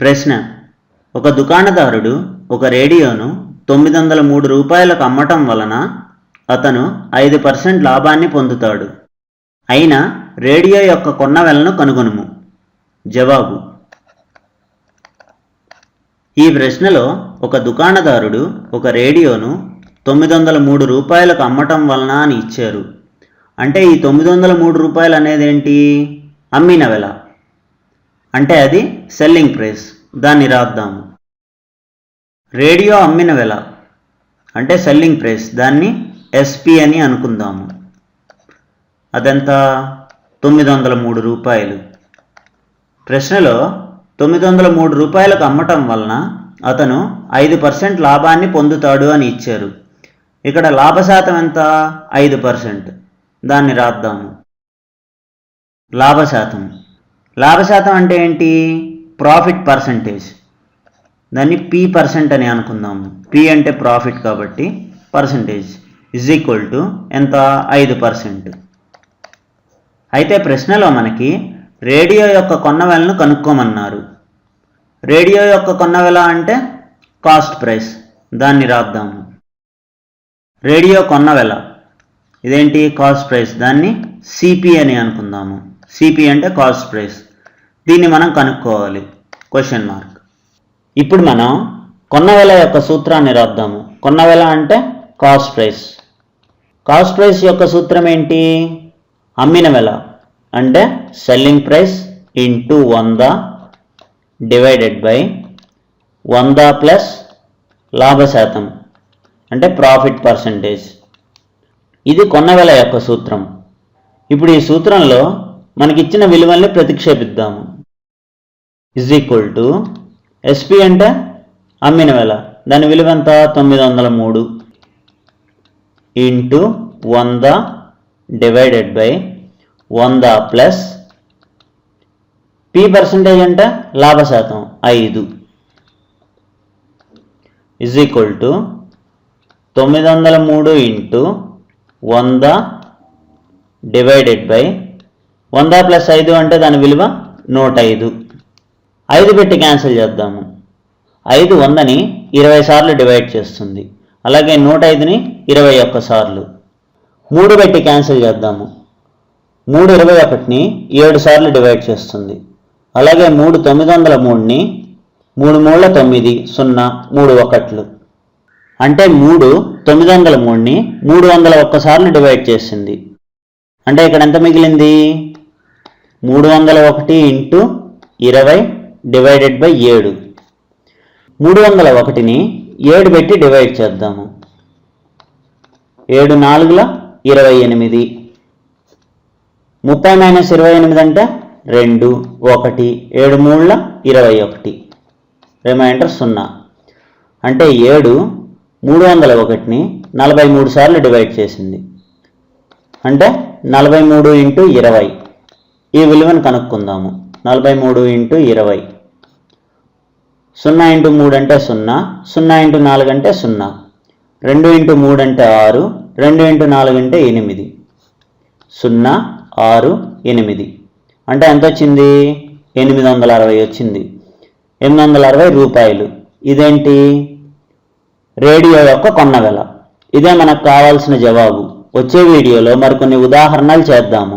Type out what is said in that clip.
ప్రశ్న: ఒక దుకాణదారుడు ఒక రేడియోను 903 రూపాయలకు అమ్మటం వలన అతను 5% లాభాన్ని పొందుతాడు. అయినా రేడియో యొక్క కొన్న వెలను కనుగొనుము. జవాబు: ఈ ప్రశ్నలో ఒక దుకాణదారుడు ఒక రేడియోను 903 రూపాయలకు అమ్మటం వలన అని ఇచ్చారు. అంటే ఈ 903 రూపాయలు అనేది ఏంటి? అమ్మిన వెల, అంటే అది సెల్లింగ్ ప్రైస్. దాన్ని రాద్దాము. రేడియో అమ్మిన వెల అంటే సెల్లింగ్ ప్రైస్, దాన్ని ఎస్పి అని అనుకుందాము. అదెంత? 903 రూపాయలు. ప్రశ్నలో 903 రూపాయలకు అమ్మటం వలన అతను 5% లాభాన్ని పొందుతాడు అని ఇచ్చారు. ఇక్కడ లాభశాతం ఎంత? 5%. దాన్ని రాద్దాము. లాభశాతం. లాభశాతం అంటే ఏంటి? Profit percentage. దాన్ని P% అని అనుకుందాము. P అంటే ప్రాఫిట్ కాబట్టి పర్సంటేజ్ = ఎంత? 5%. అయితే ప్రశ్నలో మనకి రేడియో యొక్క కొన్న వెలను కనుక్కోమన్నారు. రేడియో యొక్క కొన్న వెల అంటే కాస్ట్ ప్రైస్. దాన్ని రాద్దాము. రేడియో కొన్న వెల ఇదేంటి? Cost price. దాన్ని సిపి అని అనుకుందాము. సిపి అంటే కాస్ట్ ప్రైస్. దీన్ని మనం కనుక్కోవాలి. Question mark. ఇప్పుడు మనం కొన్న వెల యొక్క సూత్రాన్ని రాద్దాము. కొన్న వెల అంటే కాస్ట్ ప్రైస్. కాస్ట్ ప్రైస్ యొక్క సూత్రం ఏంటి? అమ్మిన వెల అంటే selling price into 100 divided by 100 plus లాభశాతం అంటే ప్రాఫిట్ పర్సంటేజ్. ఇది కొన్న వెల యొక్క సూత్రం. ఇప్పుడు ఈ సూత్రంలో మనకిచ్చిన విలువల్ని ప్రతిక్షేపిద్దాము. ఎస్పి అంటే అమ్మిన వెల, దాని విలువ ఎంత? 903 into 100 divided by 100 plus P% అంటే లాభశాతం 5 903 ఇంటూ 100 డివైడెడ్ బై 100 ప్లస్ 5 అంటే దాని విలువ 105. 5 పెట్టి క్యాన్సిల్ చేద్దాము. 5 100ని 20 సార్లు డివైడ్ చేస్తుంది. అలాగే 105ని 21 సార్లు. 3 పెట్టి క్యాన్సిల్ చేద్దాము. 3 21ని 7 సార్లు డివైడ్ చేస్తుంది. అలాగే 3 903ని 3 మూళ్ళ 9 0 3 1. అంటే 3 903ని 301 సార్లు డివైడ్ చేసింది. అంటే ఇక్కడ ఎంత మిగిలింది? 301 ఇంటూ 20 డివైడెడ్ బై 7. 301ని 7 పెట్టి డివైడ్ చేద్దాము. 7 4ల 28. 30 మైనస్ 28 అంటే 2 1 7 3ల 21. రిమైండర్ 0. అంటే 7 301ని 43 సార్లు డివైడ్ చేసింది. అంటే 43 ఇంటూ 20. ఈ విలువను కనుక్కుందాము. 43 ఇంటూ 20. 0 ఇంటూ 3 అంటే 0. 0 ఇంటూ 4 అంటే 0. 2 ఇంటూ 3 అంటే 6. 2 ఇంటూ 4 అంటే 8. 0 6 8 అంటే ఎంత వచ్చింది? 860 వచ్చింది. 860 రూపాయలు. ఇదేంటి? రేడియో యొక్క కొన్న వెల. ఇదే మనకు కావాల్సిన జవాబు. వచ్చే వీడియోలో మరికొన్ని ఉదాహరణలు చేద్దాము.